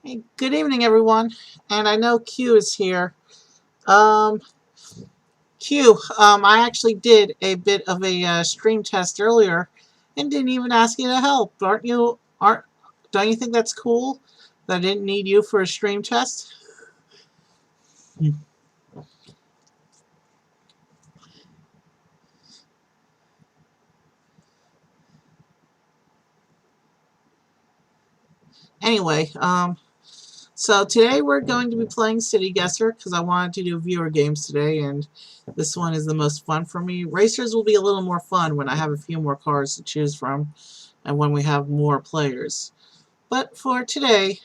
Hey, good evening, everyone. And I know Q is here. Um, Q, I actually did a bit of a stream test earlier, and didn't even ask you to help. Don't you think that's cool? That I didn't need you for a stream test. Hmm. Anyway, so today we're going to be playing City Guesser because I wanted to do viewer games today, and this one is the most fun for me. Racers will be a little more fun when I have a few more cars to choose from, and when we have more players. But for today,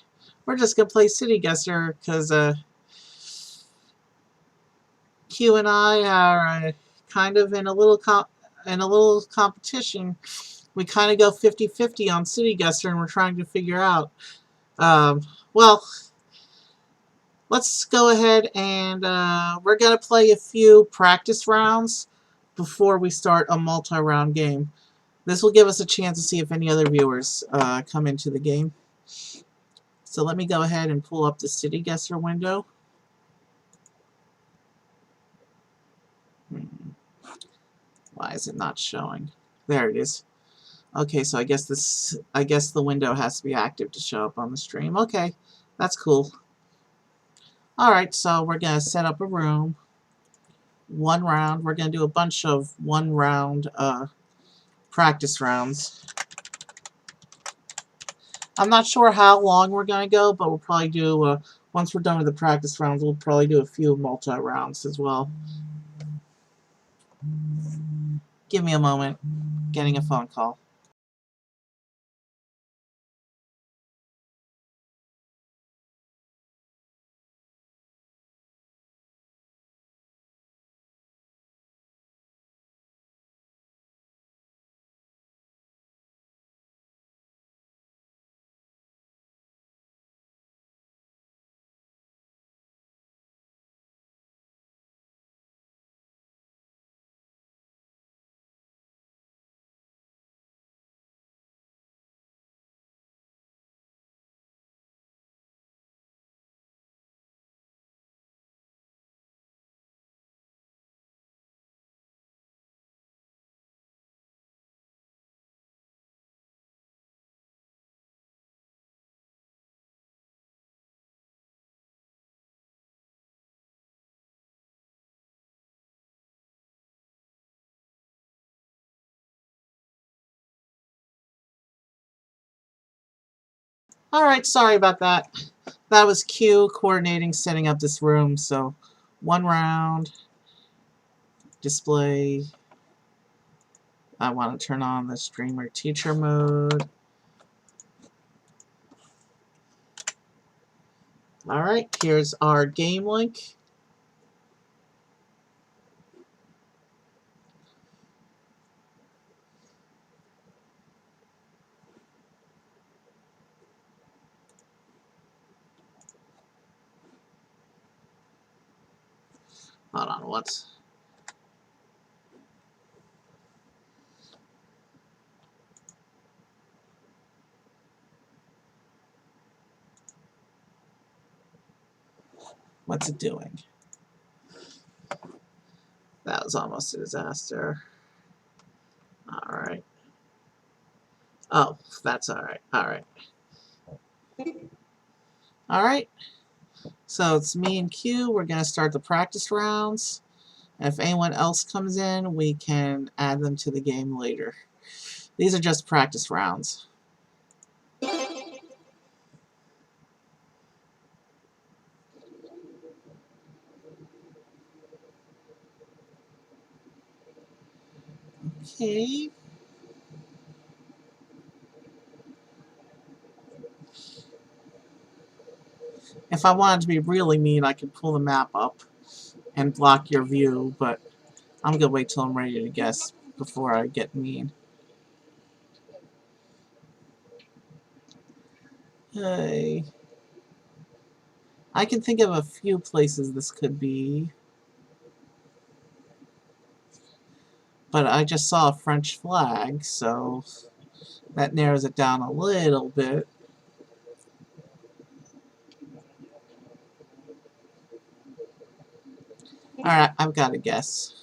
we're just gonna play City Guesser because Q and I are kind of in a little competition. We kind of go 50-50 on City Guesser, and we're trying to figure out. Um, well, let's go ahead and we're gonna play a few practice rounds before we start a multi-round game. This will give us a chance to see if any other viewers come into the game. So let me go ahead and pull up the City Guesser window. Why is it not showing? There it is. Okay, so I guess the window has to be active to show up on the stream. Okay, that's cool. Alright, so we're gonna set up a room. One round. We're gonna do a bunch of one round practice rounds. I'm not sure how long we're gonna go, but we'll probably do once we're done with the practice rounds, we'll probably do a few multi-rounds as well. Give me a moment. Getting a phone call. Alright, sorry about that. That was Q coordinating setting up this room, so one round, display. I want to turn on the streamer teacher mode. Alright, here's our game link. Hold on, what's it doing? That was almost a disaster. Alright. Oh, that's alright. Alright. Alright. So it's me and Q. We're going to start the practice rounds. If anyone else comes in, we can add them to the game later. These are just practice rounds. Okay. If I wanted to be really mean, I could pull the map up and block your view, but I'm going to wait till I'm ready to guess before I get mean. Hey. I can think of a few places this could be. But I just saw a French flag, so that narrows it down a little bit. Alright, I've got a guess.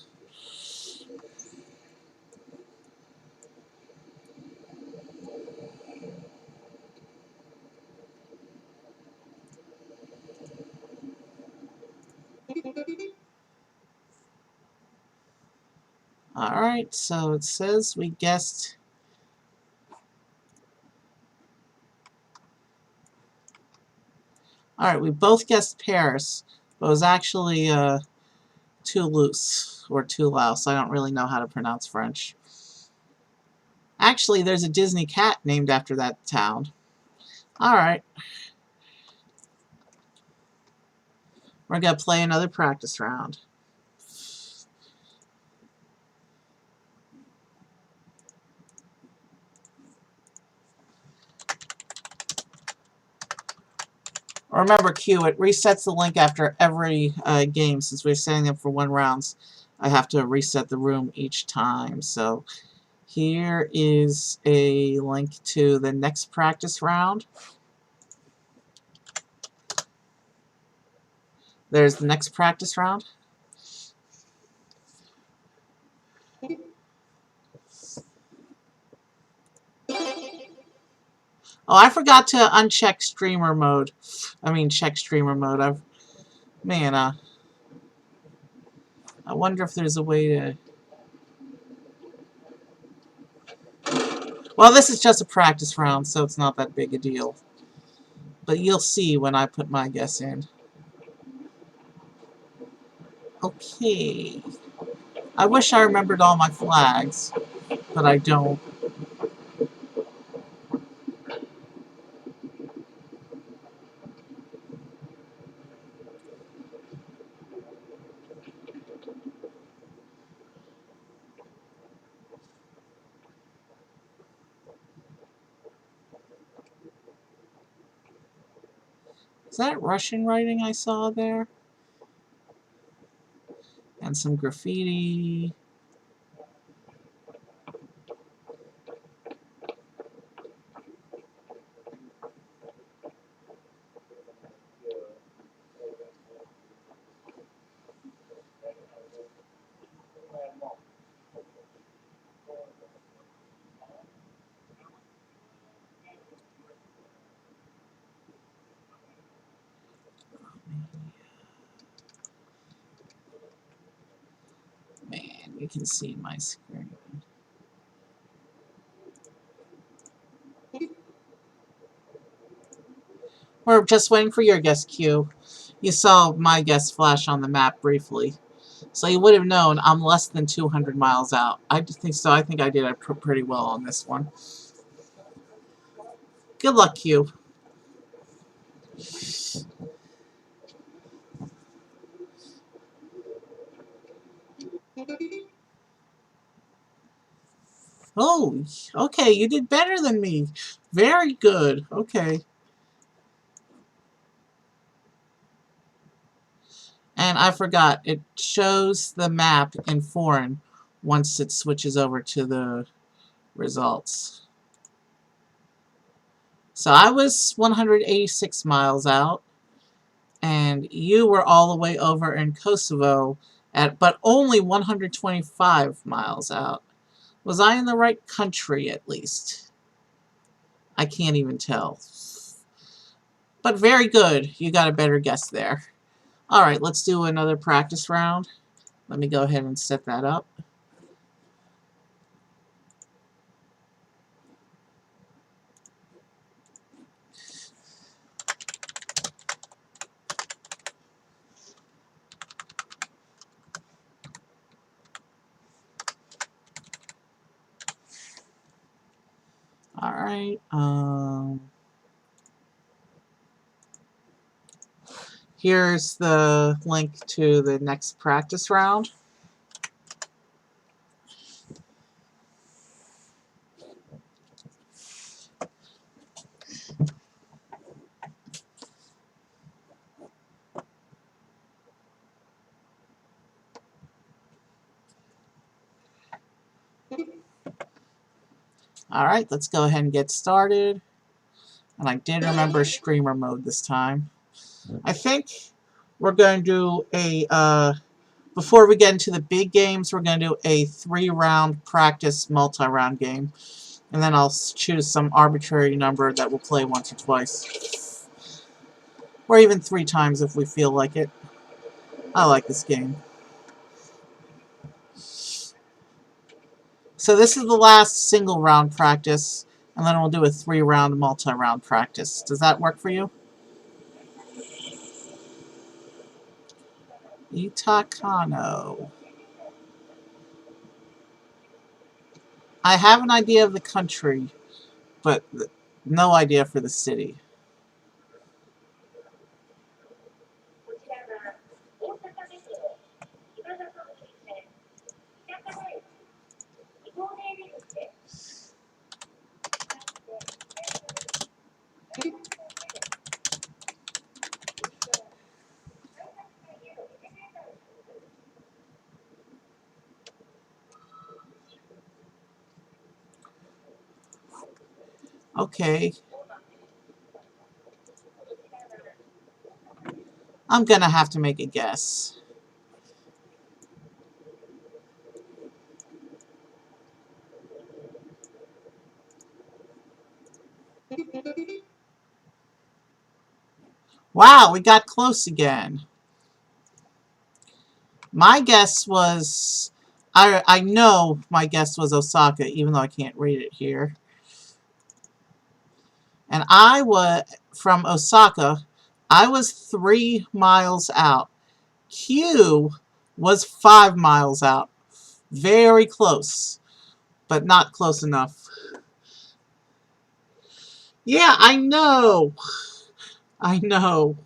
Alright, so it says we guessed. Alright, we both guessed Paris, but it was actually Toulouse or Toulouse. I don't really know how to pronounce French. Actually, there's a Disney cat named after that town. Alright. We're going to play another practice round. Remember, Q, it resets the link after every game. Since we're setting up for 1 rounds, I have to reset the room each time. So here is a link to the next practice round. There's the next practice round. Oh, I forgot to uncheck streamer mode. I mean, check streamer mode. Man, I wonder if there's a way to... Well, this is just a practice round, so it's not that big a deal. But you'll see when I put my guess in. Okay. I wish I remembered all my flags, but I don't. Is that Russian writing I saw there? And some graffiti. Man, you can see my screen. We're just waiting for your guess, Q. You saw my guess flash on the map briefly. So you would have known I'm less than 200 miles out. I think so. I think I did pretty well on this one. Good luck, Q. Oh, okay. You did better than me. Very good. Okay. And I forgot, it shows the map in foreign once it switches over to the results. So I was 186 miles out, and you were all the way over in Kosovo, but only 125 miles out. Was I in the right country, at least? I can't even tell. But very good. You got a better guess there. Alright, let's do another practice round. Let me go ahead and set that up. Alright, here's the link to the next practice round. Alright, let's go ahead and get started. And I did remember streamer mode this time. I think we're going to do a before we get into the big games, we're going to do a 3-round practice multi-round game. And then I'll choose some arbitrary number that we'll play once or twice. Or even 3 times if we feel like it. I like this game. So this is the last single round practice, and then we'll do a 3-round multi-round practice. Does that work for you? Itakano. I have an idea of the country, but no idea for the city. Okay. I'm gonna have to make a guess. Wow, we got close again. My guess was... I know my guess was Osaka, even though I can't read it here. And I was... From Osaka, I was 3 miles out. Q was 5 miles out. Very close, but not close enough. Yeah, I know. I know.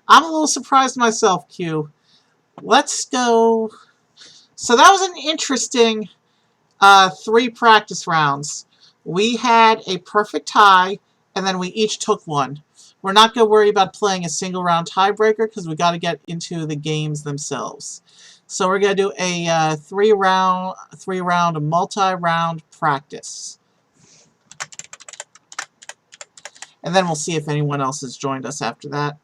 I'm a little surprised myself, Q. Let's go. So that was an interesting 3 practice rounds. We had a perfect tie, and then we each took one. We're not going to worry about playing a single round tiebreaker because we got to get into the games themselves. So we're going to do a 3-round multi-round practice. And then we'll see if anyone else has joined us after that.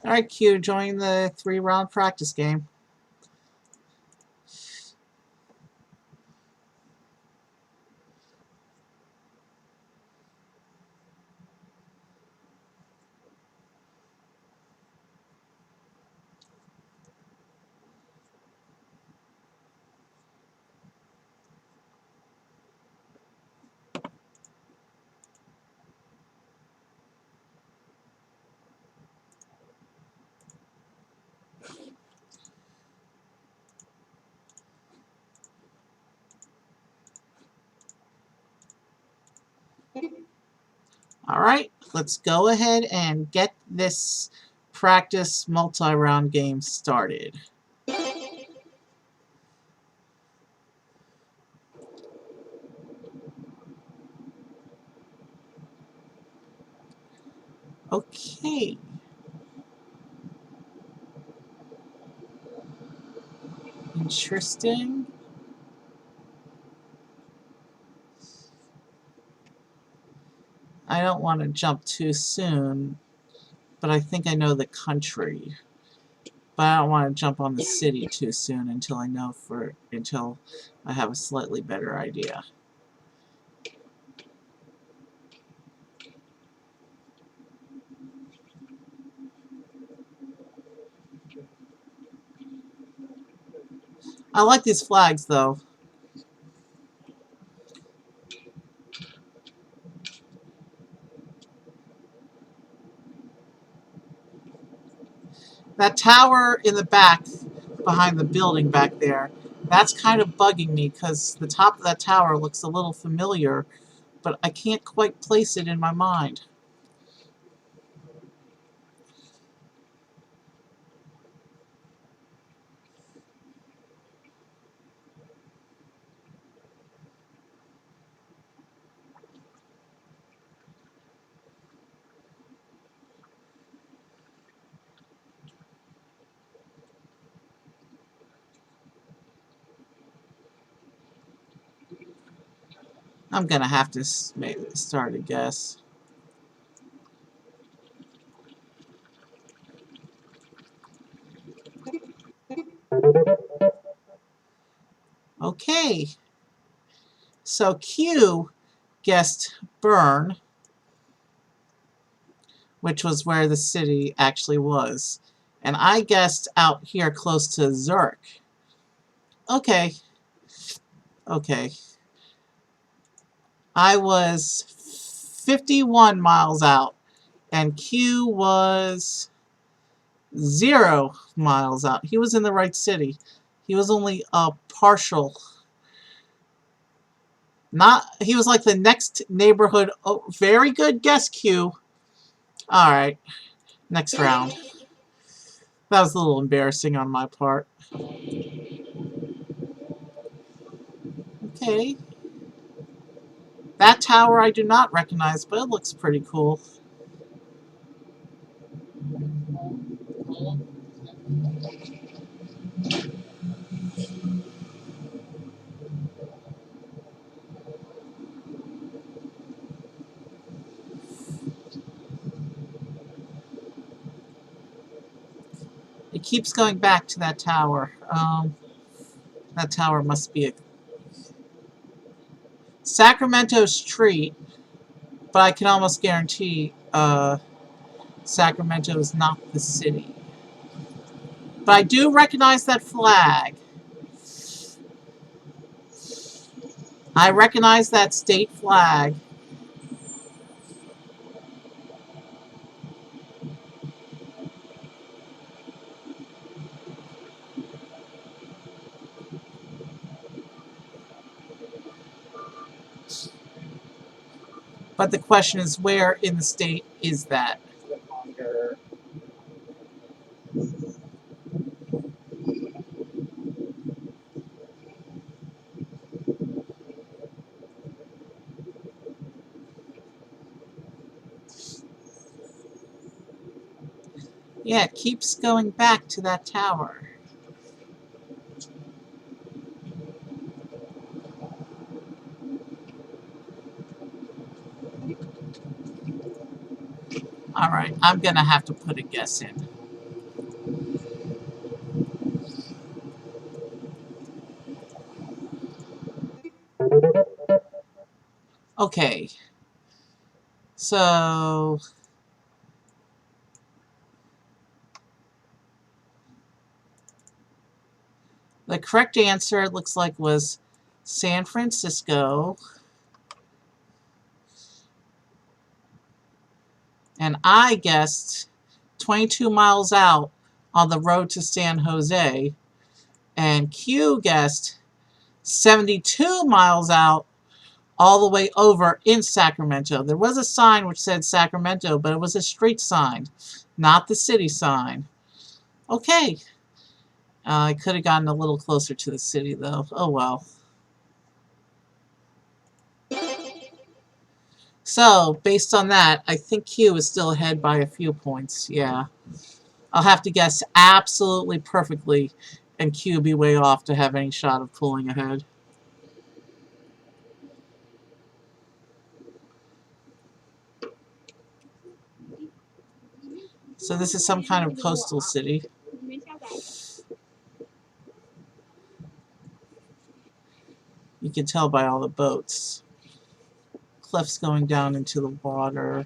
Alright, Q, join the 3-round practice game. Alright, let's go ahead and get this practice multi-round game started. Okay. Interesting. I don't want to jump too soon, but I think I know the country. But I don't want to jump on the city too soon until I have a slightly better idea. I like these flags though. That tower in the back, behind the building back there, that's kind of bugging me because the top of that tower looks a little familiar, but I can't quite place it in my mind. I'm gonna have to start a guess. Okay, so Q guessed Bern, which was where the city actually was. And I guessed out here close to Zurich. Okay, okay. I was 51 miles out, and Q was 0 miles out. He was in the right city. He was only a partial. Not, he was like the next neighborhood. Oh, very good guess, Q. All right, next round. That was a little embarrassing on my part. Okay. That tower I do not recognize, but it looks pretty cool. It keeps going back to that tower. That tower must be a Sacramento Street, but I can almost guarantee Sacramento is not the city. But I do recognize that flag. I recognize that state flag. But the question is, where in the state is that? Yeah, it keeps going back to that tower. Alright, I'm gonna have to put a guess in. Okay. So the correct answer, it looks like, was San Francisco. And I guessed 22 miles out on the road to San Jose. And Q guessed 72 miles out all the way over in Sacramento. There was a sign which said Sacramento, but it was a street sign, not the city sign. Okay. I could have gotten a little closer to the city, though. Oh, well. So, based on that, I think Q is still ahead by a few points. Yeah. I'll have to guess absolutely perfectly and Q be way off to have any shot of pulling ahead. So this is some kind of coastal city. You can tell by all the boats. Cliffs going down into the water.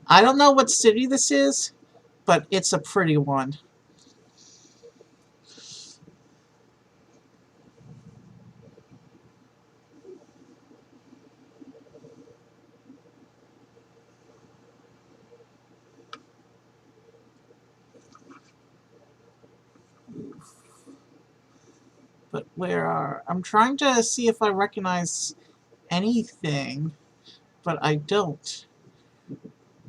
I don't know what city this is, but it's a pretty one. But where are... I'm trying to see if I recognize anything, but I don't.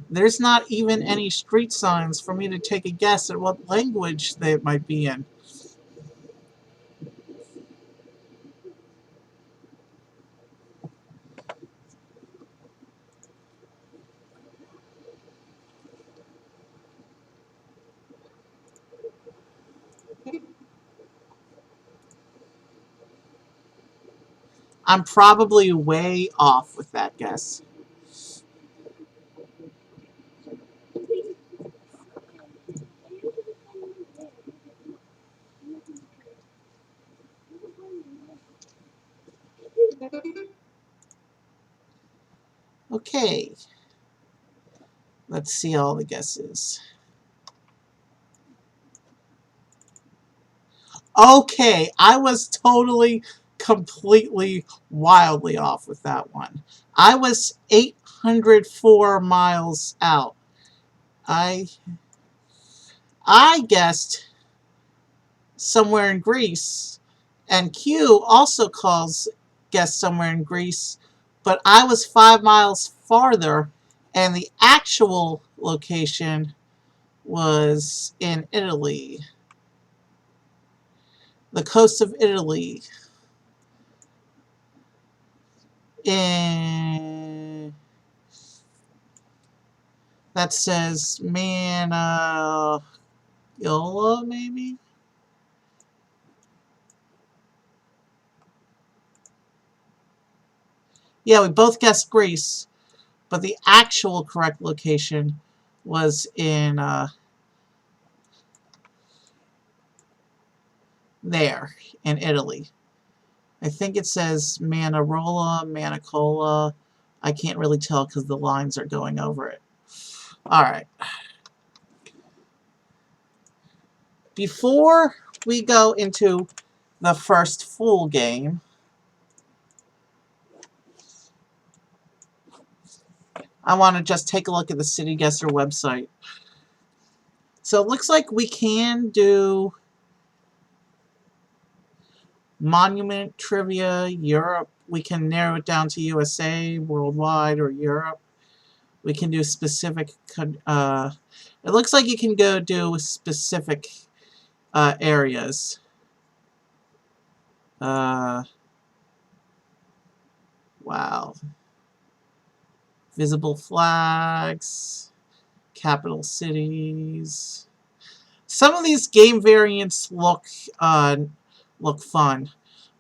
There's not even any street signs for me to take a guess at what language they might be in. I'm probably way off with that guess. Okay, let's see all the guesses. Okay, I was totally, completely, wildly off with that one. I was 804 miles out. I guessed somewhere in Greece, and Q also guessed somewhere in Greece, but I was 5 miles farther, and the actual location was in Italy, the coast of Italy. In that says Manila, maybe? Yeah, we both guessed Greece, but the actual correct location was in there, in Italy. I think it says Manarola, Manicola. I can't really tell because the lines are going over it. Alright. Before we go into the first full game, I want to just take a look at the City Guesser website. So it looks like we can do Monument, Trivia, Europe. We can narrow it down to USA, Worldwide, or Europe. We can do specific... it looks like you can go do specific areas. Wow. Visible flags. Capital cities. Some of these game variants look fun.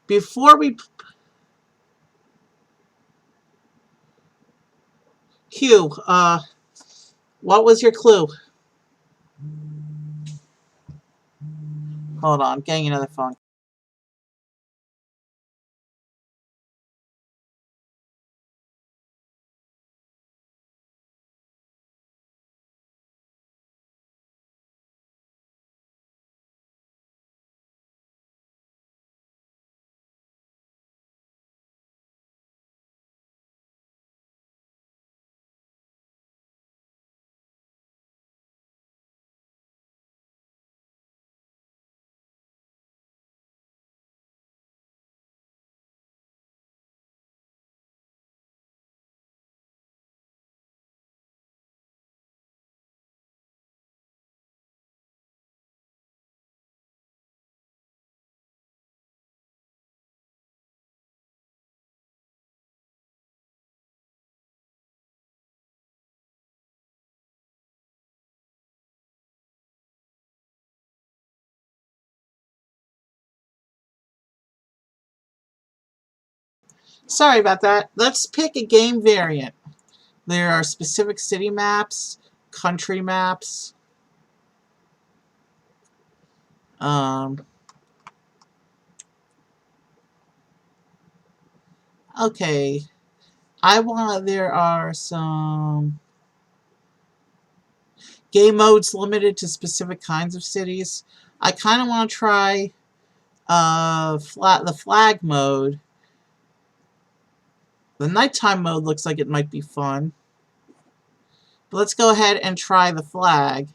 Before we... Q, what was your clue? Hold on, I'm getting another phone. Sorry about that. Let's pick a game variant. There are specific city maps, country maps. Okay. There are some game modes limited to specific kinds of cities. I kind of want to try the flag mode. The nighttime mode looks like it might be fun. But let's go ahead and try the flag.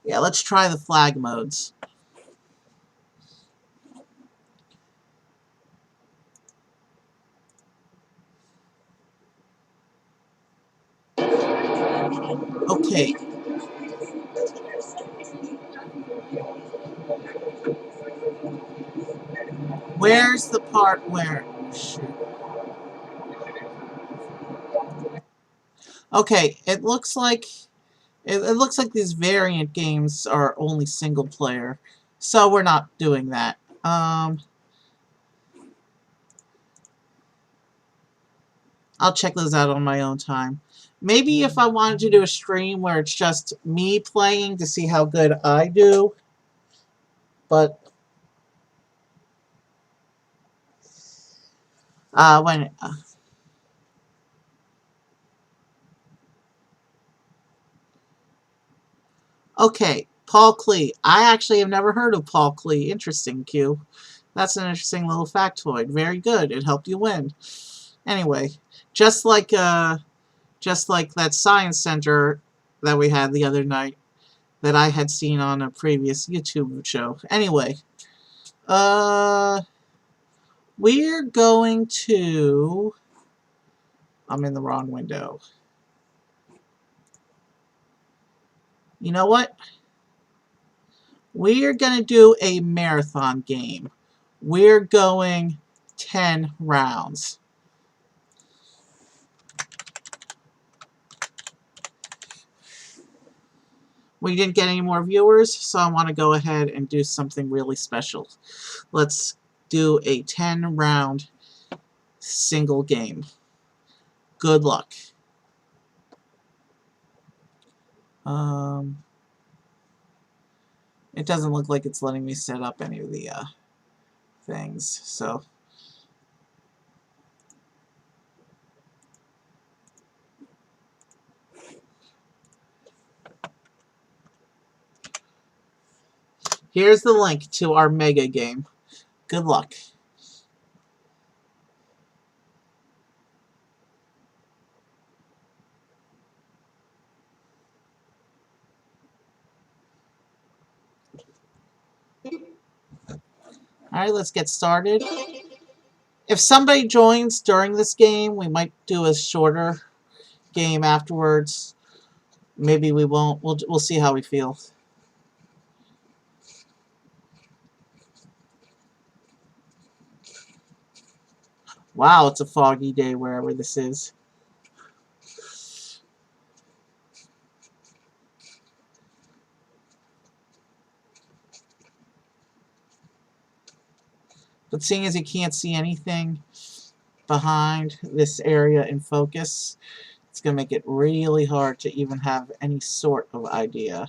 Yeah, let's try the flag modes. Okay. Where's the part where... Shoot. Okay, it looks like these variant games are only single player, so we're not doing that. I'll check those out on my own time. Maybe if I wanted to do a stream where it's just me playing to see how good I do, but when okay, Paul Klee. I actually have never heard of Paul Klee. Interesting, Q. That's an interesting little factoid. Very good. It helped you win. Anyway, just like that science center that we had the other night that I had seen on a previous YouTube show. Anyway, we're going to... I'm in the wrong window. You know what? We're going to do a marathon game. We're going 10 rounds. We didn't get any more viewers, so I want to go ahead and do something really special. Let's do a 10-round single game. Good luck. It doesn't look like it's letting me set up any of the things, so... Here's the link to our mega game. Good luck. Alright, let's get started. If somebody joins during this game, we might do a shorter game afterwards. Maybe we won't. We'll see how we feel. Wow, it's a foggy day wherever this is. But seeing as you can't see anything behind this area in focus, it's going to make it really hard to even have any sort of idea.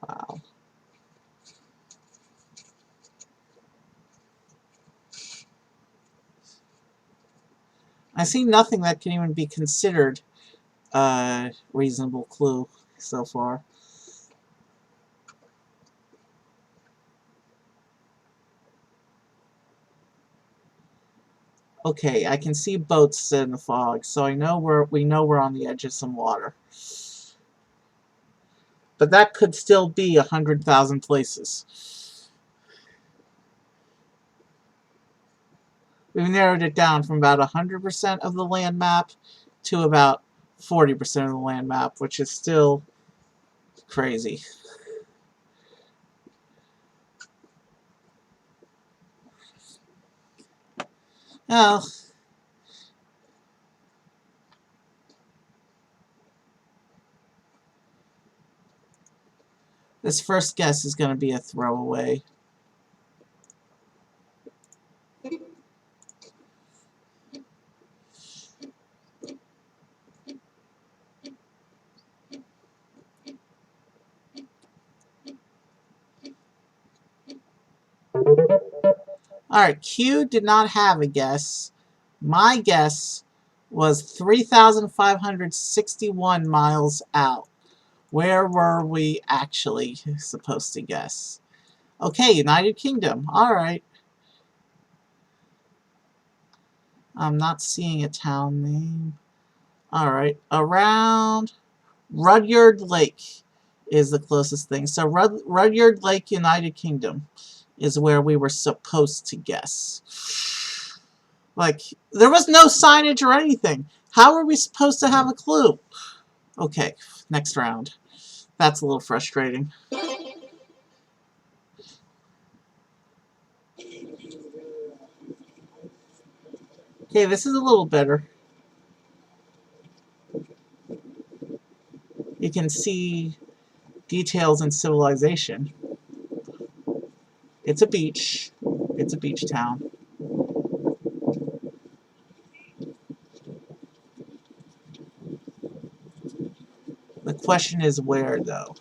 Wow. I see nothing that can even be considered a reasonable clue so far. Okay, I can see boats in the fog, so we know we're on the edge of some water. But that could still be 100,000 places. We've narrowed it down from about 100% of the land map to about 40% of the land map, which is still crazy. Well, this first guess is going to be a throwaway. Alright, Q did not have a guess. My guess was 3,561 miles out. Where were we actually supposed to guess? Okay, United Kingdom. Alright. I'm not seeing a town name. Alright, around Rudyard Lake is the closest thing. So Rudyard Lake, United Kingdom is where we were supposed to guess. Like, there was no signage or anything. How are we supposed to have a clue? Okay, next round. That's a little frustrating. Okay, this is a little better. You can see details in civilization. It's a beach. It's a beach town. The question is where, though.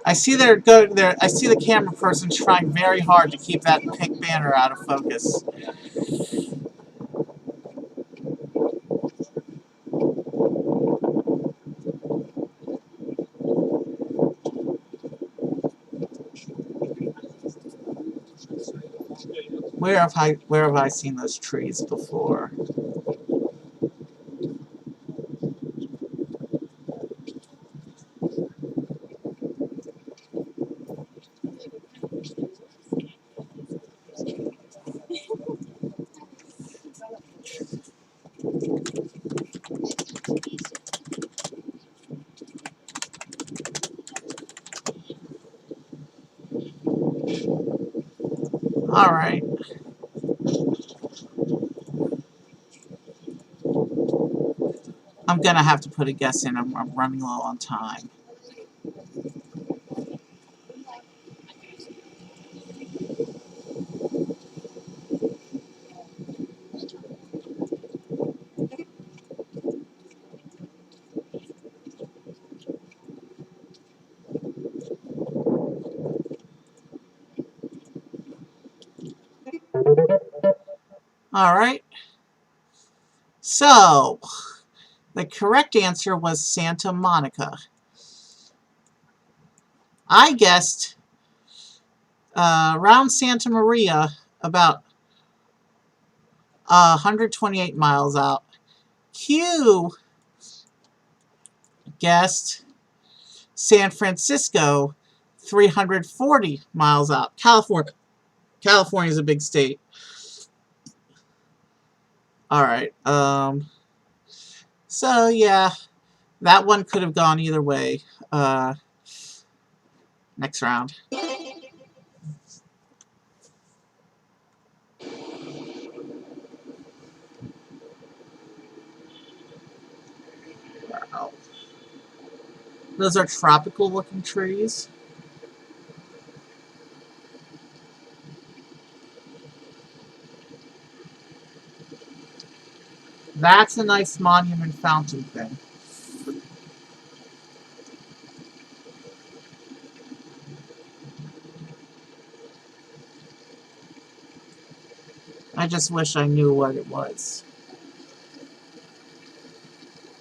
I see I see the camera person trying very hard to keep that pink banner out of focus. Where have I seen those trees before? Alright. I'm gonna have to put a guess in. I'm running low on time. Alright. So, the correct answer was Santa Monica. I guessed around Santa Maria, about 128 miles out. Q guessed San Francisco, 340 miles out. California. California's a big state. Alright. So, yeah. That one could have gone either way. Next round. Wow. Those are tropical looking trees. That's a nice monument fountain thing. I just wish I knew what it was.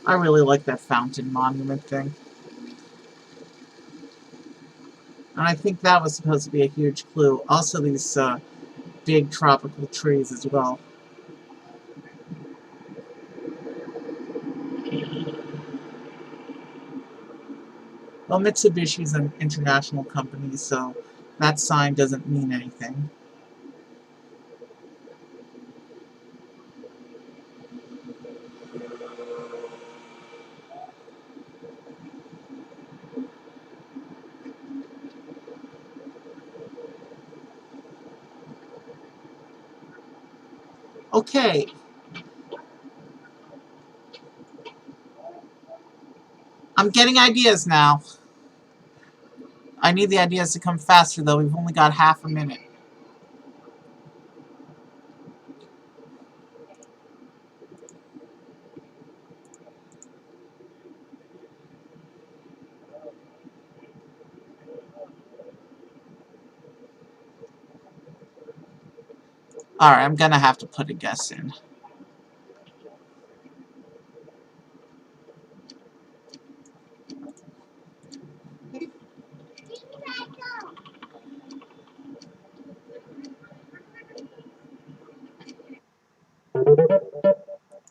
I really like that fountain monument thing. And I think that was supposed to be a huge clue. Also these big tropical trees as well. Well, Mitsubishi's an international company, so that sign doesn't mean anything. Okay. I'm getting ideas now. I need the ideas to come faster, though. We've only got half a minute. Alright, I'm gonna have to put a guess in.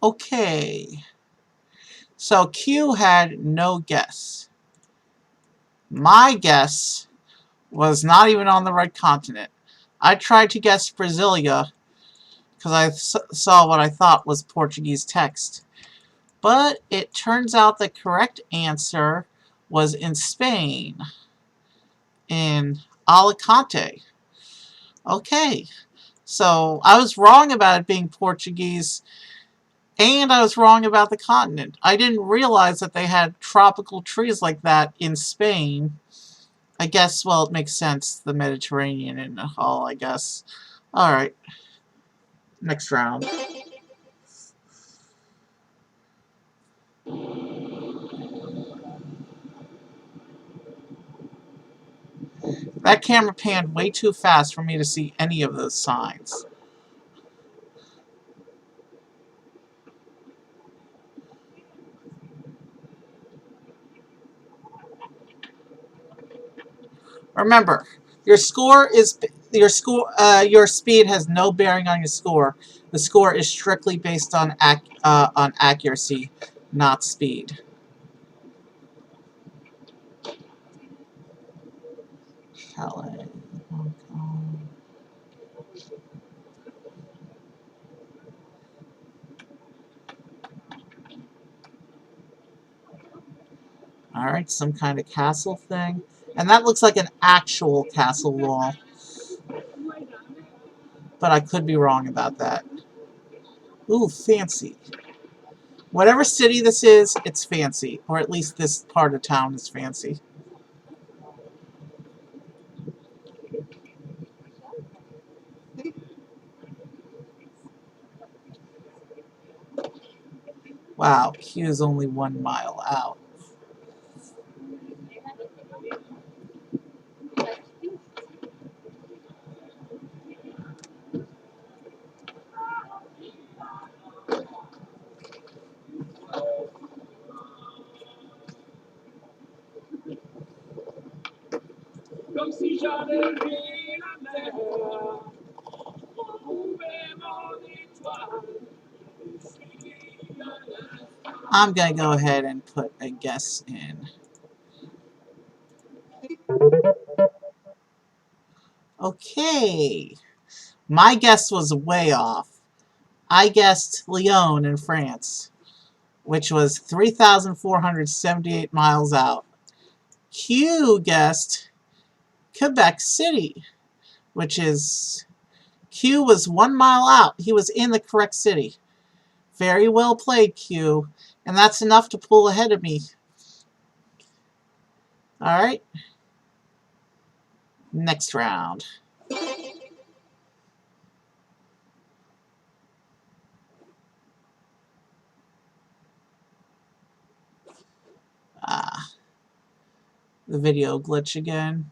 Okay. So Q had no guess. My guess was not even on the right continent. I tried to guess Brasilia because I saw what I thought was Portuguese text. But it turns out the correct answer was in Spain, in Alicante. Okay, so I was wrong about it being Portuguese, and I was wrong about the continent. I didn't realize that they had tropical trees like that in Spain. I guess, well, it makes sense, the Mediterranean and all, I guess. Alright, next round. That camera panned way too fast for me to see any of those signs. Remember, your speed has no bearing on your score. The score is strictly based on accuracy, not speed. Calais, Hong Kong. Alright, some kind of castle thing. And that looks like an actual castle wall. But I could be wrong about that. Ooh, fancy. Whatever city this is, it's fancy. Or at least this part of town is fancy. Wow, Q is only 1 mile out. I'm going to go ahead and put a guess in. Okay. My guess was way off. I guessed Lyon in France, which was 3,478 miles out. Q guessed Quebec City, which is... Q was 1 mile out. He was in the correct city. Very well played, Q. And that's enough to pull ahead of me. Alright. Next round. The video glitch again.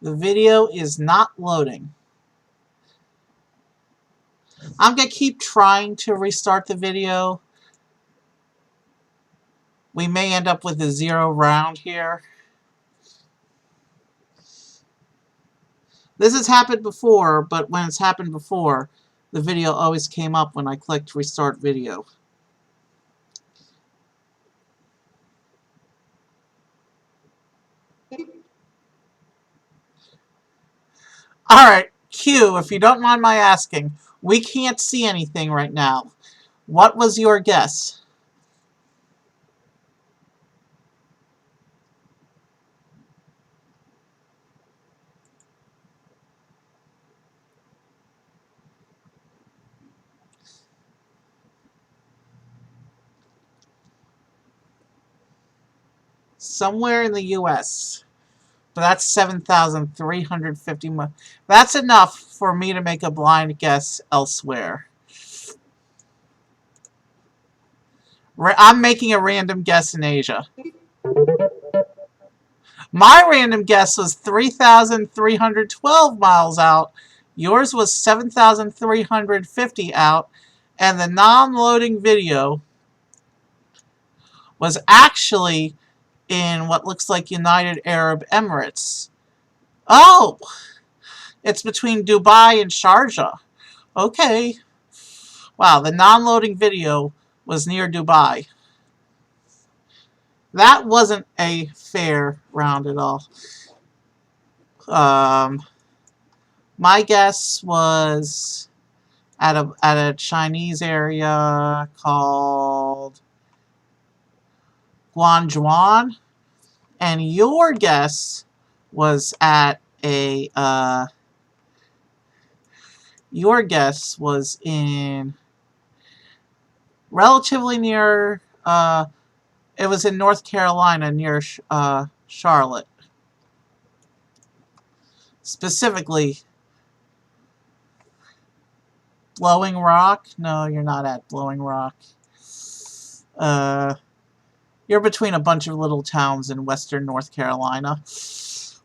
The video is not loading. I'm going to keep trying to restart the video. We may end up with a 0 round here. This has happened before, but when it's happened before, the video always came up when I clicked restart video. Alright, Q, if you don't mind my asking, we can't see anything right now. What was your guess? Somewhere in the U.S. But that's 7,350 miles. That's enough for me to make a blind guess elsewhere. I'm making a random guess in Asia. My random guess was 3,312 miles out. Yours was 7,350 out. And the non-loading video was actually in what looks like United Arab Emirates. Oh, it's between Dubai and Sharjah. Okay. Wow, the non-loading video was near Dubai. That wasn't a fair round at all. My guess was at a Chinese area called Guangzhou, and your guess was at a your guess was in relatively near it was in North Carolina near Charlotte. Specifically Blowing Rock? No, you're not at Blowing Rock. You're between a bunch of little towns in western North Carolina.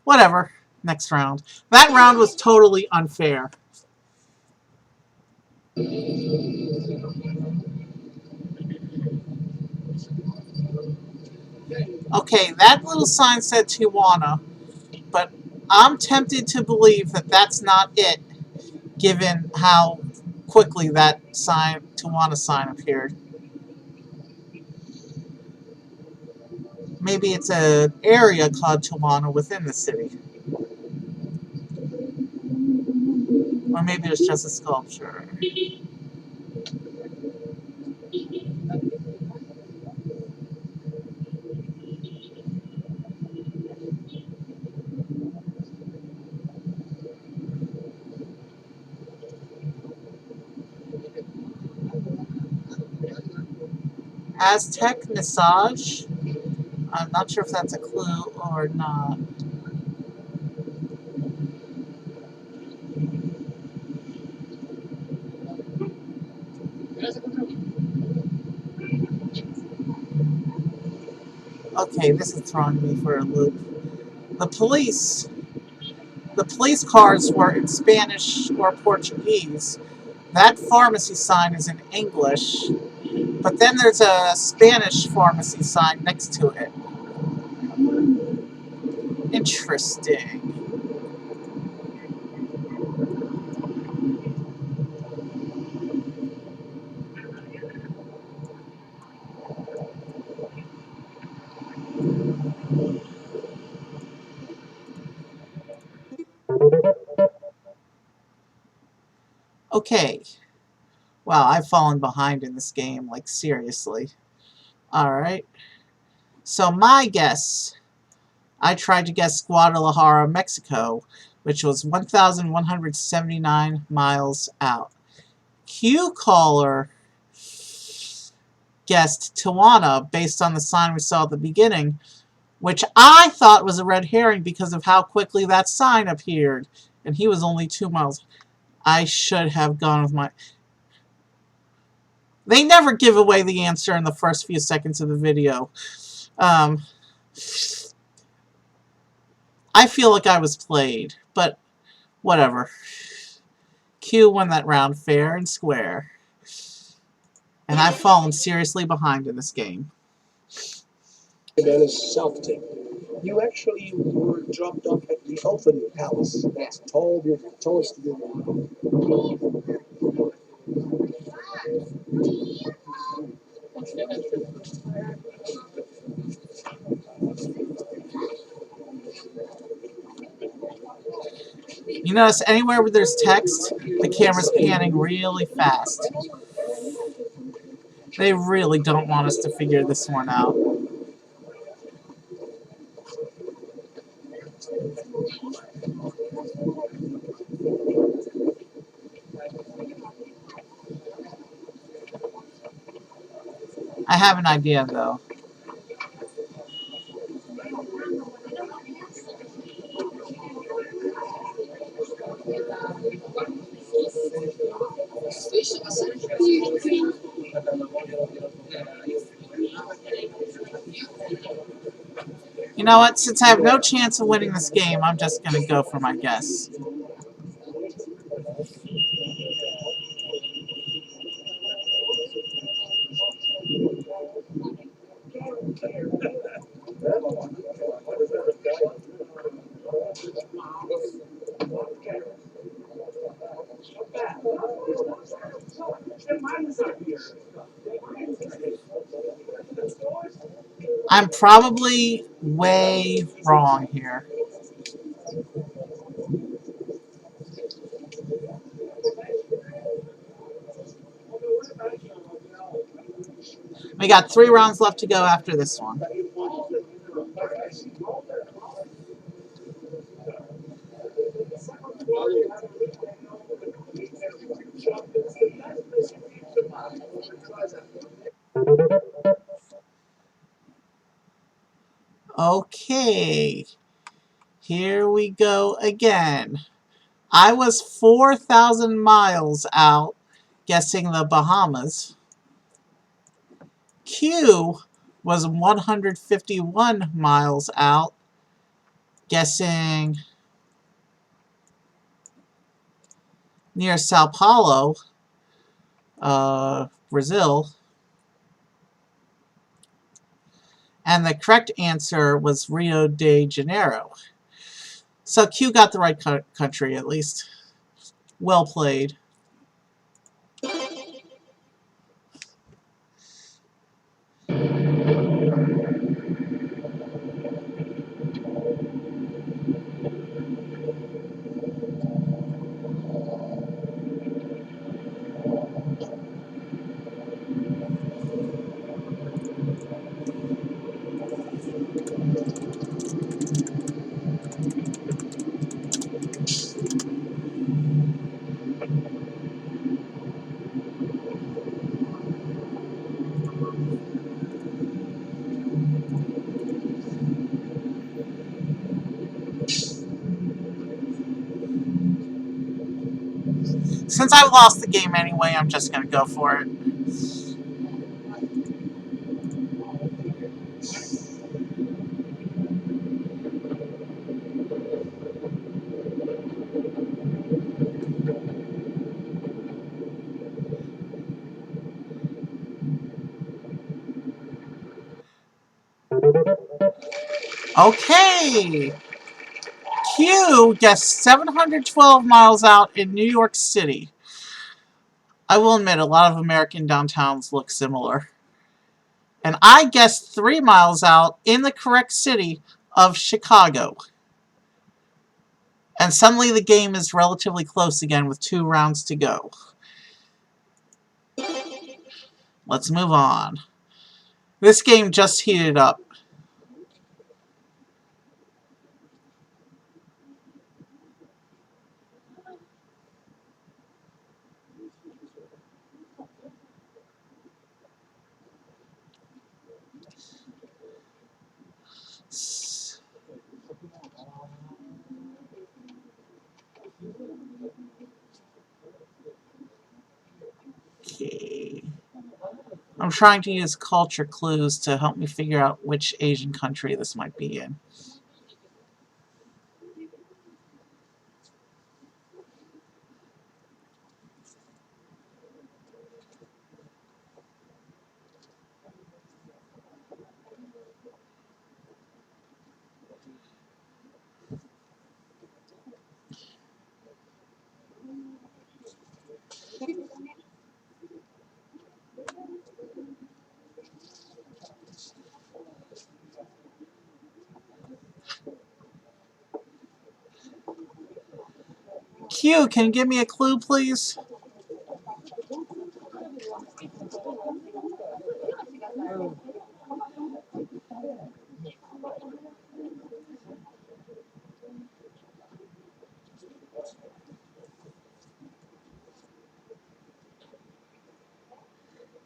Whatever. Next round. That round was totally unfair. Okay, that little sign said Tijuana, but I'm tempted to believe that that's not it, given how quickly that Tijuana sign appeared. Maybe it's an area called Tijuana within the city. Or maybe it's just a sculpture. Aztec massage? I'm not sure if that's a clue or not. Okay, this is throwing me for a loop. The police cars were in Spanish or Portuguese. That pharmacy sign is in English, but then there's a Spanish pharmacy sign next to it. Interesting. Okay. Wow, I've fallen behind in this game, like seriously. Alright. So my guess, I tried to guess Guadalajara, Mexico, which was 1,179 miles out. QCaller guessed Tijuana based on the sign we saw at the beginning, which I thought was a red herring because of how quickly that sign appeared. And he was only 2 miles. I should have gone with my... They never give away the answer in the first few seconds of the video. I feel like I was played, but whatever. Q won that round fair and square. And I've fallen seriously behind in this game. Self-tape. You actually were dropped off at the Elfin Palace. That's told us to do. You notice anywhere where there's text, the camera's panning really fast. They really don't want us to figure this one out. I have an idea, though. You know what? Since I have no chance of winning this game, I'm just going to go for my guess. I'm probably way wrong here. We got 3 rounds left to go after this one. Okay, here we go again. I was 4,000 miles out, guessing the Bahamas. Q was 151 miles out, guessing near Sao Paulo, Brazil. And the correct answer was Rio de Janeiro. So Q got the right country, at least. Well played. Since I lost the game anyway, I'm just going to go for it. Okay! Q guessed 712 miles out in New York City. I will admit, a lot of American downtowns look similar. And I guessed 3 miles out in the correct city of Chicago. And suddenly the game is relatively close again with 2 rounds to go. Let's move on. This game just heated up. Okay. I'm trying to use culture clues to help me figure out which Asian country this might be in. Q, can you give me a clue, please?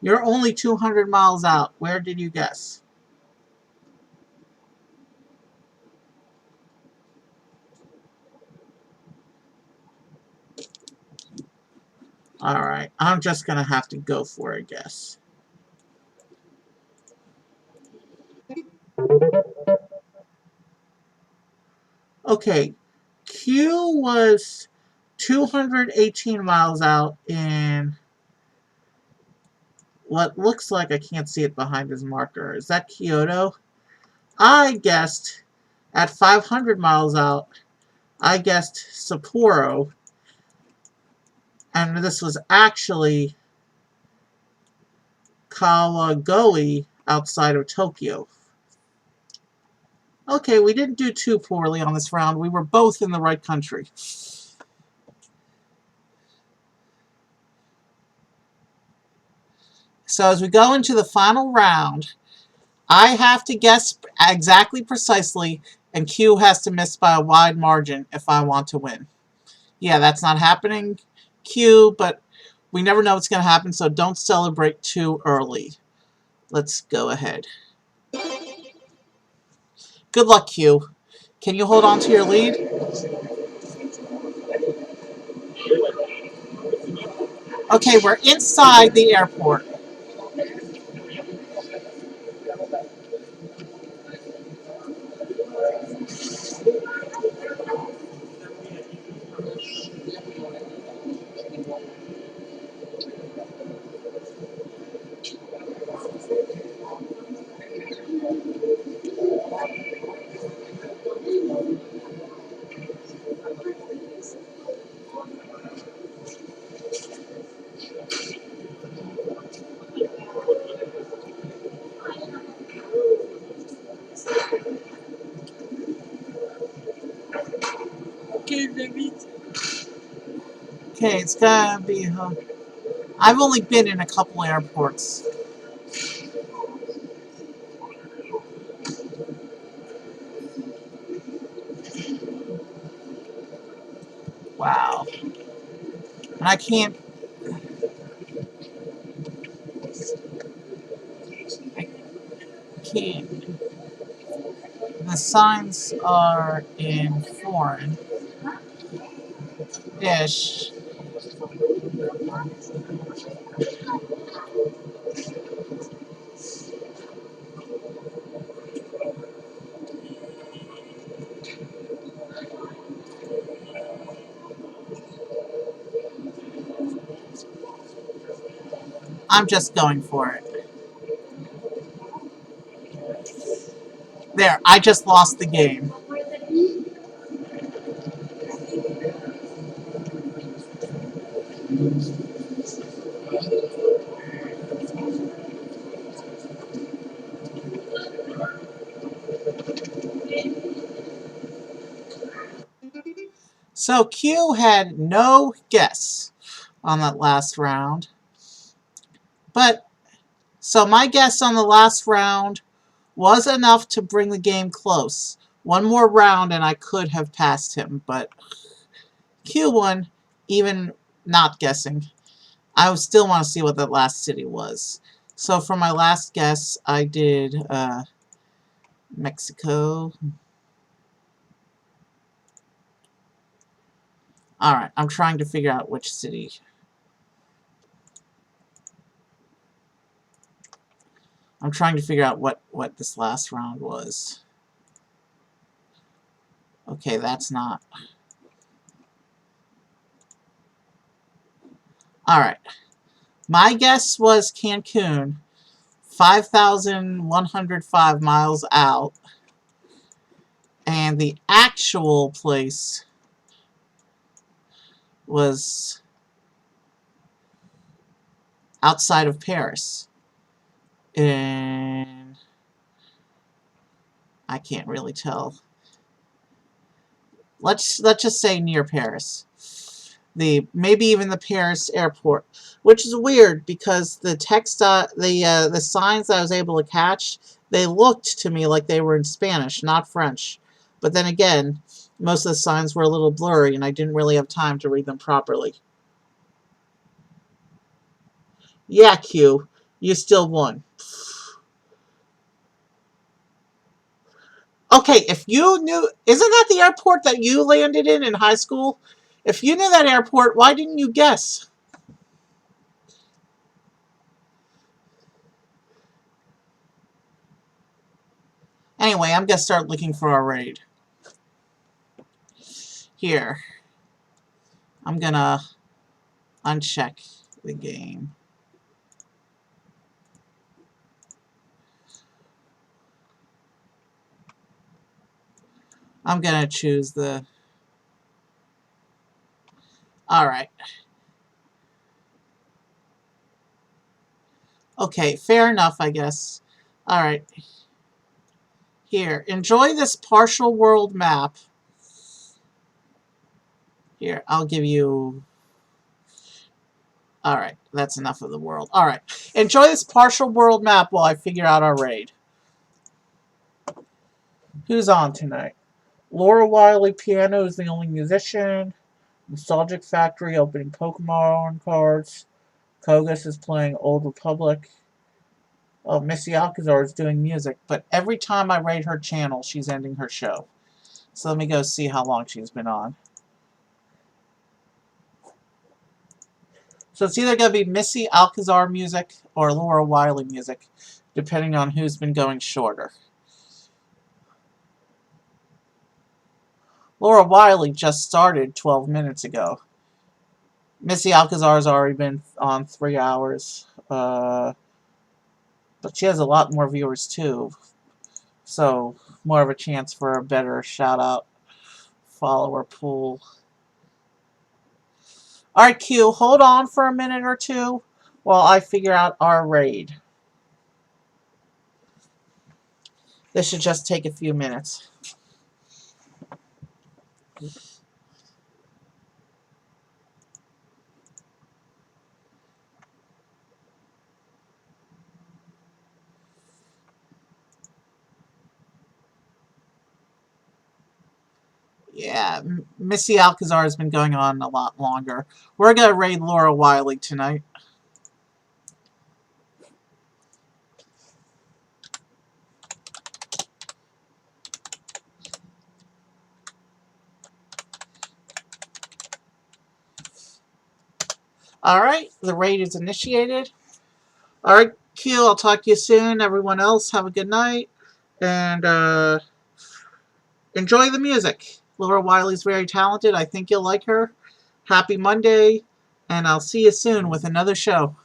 You're only 200 miles out. Where did you guess? Alright, I'm just gonna have to go for a guess. Okay, Q was 218 miles out in what looks like, I can't see it behind his marker. Is that Kyoto? I guessed at 500 miles out, I guessed Sapporo, and this was actually Kawagoe outside of Tokyo. Okay, we didn't do too poorly on this round. We were both in the right country. So as we go into the final round, I have to guess exactly precisely, and Q has to miss by a wide margin if I want to win. Yeah, that's not happening, Q, but we never know what's going to happen, so don't celebrate too early. Let's go ahead. Good luck, Q. Can you hold on to your lead? Okay, we're inside the airport. Okay, it's gonna be... I've only been in a couple airports. Wow. And I can't... I can't... The signs are in foreign-ish. I'm just going for it. There, I just lost the game. So Q had no guess on that last round. But, so my guess on the last round was enough to bring the game close. One more round and I could have passed him, but Q won, even not guessing. I still want to see what that last city was. So for my last guess, I did Mexico. Alright, I'm trying to figure out which city. I'm trying to figure out what this last round was. Okay, that's not. Alright. My guess was Cancun, 5,105 miles out. And the actual place was outside of Paris. And I can't really tell. Let's just say near Paris. Maybe even the Paris airport, which is weird because the text, the signs that I was able to catch, they looked to me like they were in Spanish, not French. But then again, most of the signs were a little blurry, and I didn't really have time to read them properly. Yeah, Q, you still won. Okay, if you knew... Isn't that the airport that you landed in high school? If you knew that airport, why didn't you guess? Anyway, I'm going to start looking for a raid. Here. I'm going to uncheck the game. I'm going to choose the... All right. Okay, fair enough, I guess. All right. Here, enjoy this partial world map. Here, I'll give you... All right, that's enough of the world. All right, enjoy this partial world map while I figure out our raid. Who's on tonight? Laura Wiley, piano, is the only musician. Nostalgic Factory opening Pokemon cards. Kogus is playing Old Republic. Oh, Missy Alcazar is doing music, but every time I raid her channel, she's ending her show. So let me go see how long she's been on. So it's either going to be Missy Alcazar music or Laura Wiley music, depending on who's been going shorter. Laura Wiley just started 12 minutes ago. Missy Alcazar's already been on 3 hours. But she has a lot more viewers too. So more of a chance for a better shout out follower pool. Alright, Q, hold on for a minute or two while I figure out our raid. This should just take a few minutes. Yeah, Missy Alcazar has been going on a lot longer. We're going to raid Laura Wiley tonight. Alright, the raid is initiated. Alright, Q, I'll talk to you soon. Everyone else, have a good night. And enjoy the music. Laura Wiley's very talented. I think you'll like her. Happy Monday. And I'll see you soon with another show.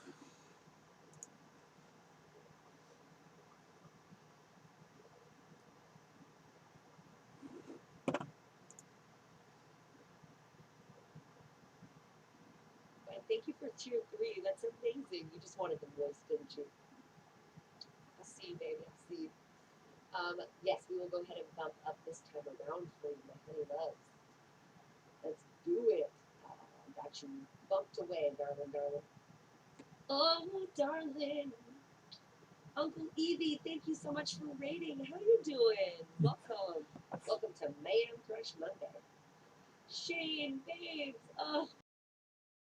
Thank you for tier 3. That's amazing. You just wanted the voice, didn't you? I'll see you, baby. I'll see you. Yes, we will go ahead and bump up this time around for you, my honey loves. Let's do it. I got you bumped away, darling, darling. Oh, darling. Uncle Evie, thank you so much for raiding. How you doing? Welcome. Welcome to Mayhem Thrush Monday. Shane, babes. Oh,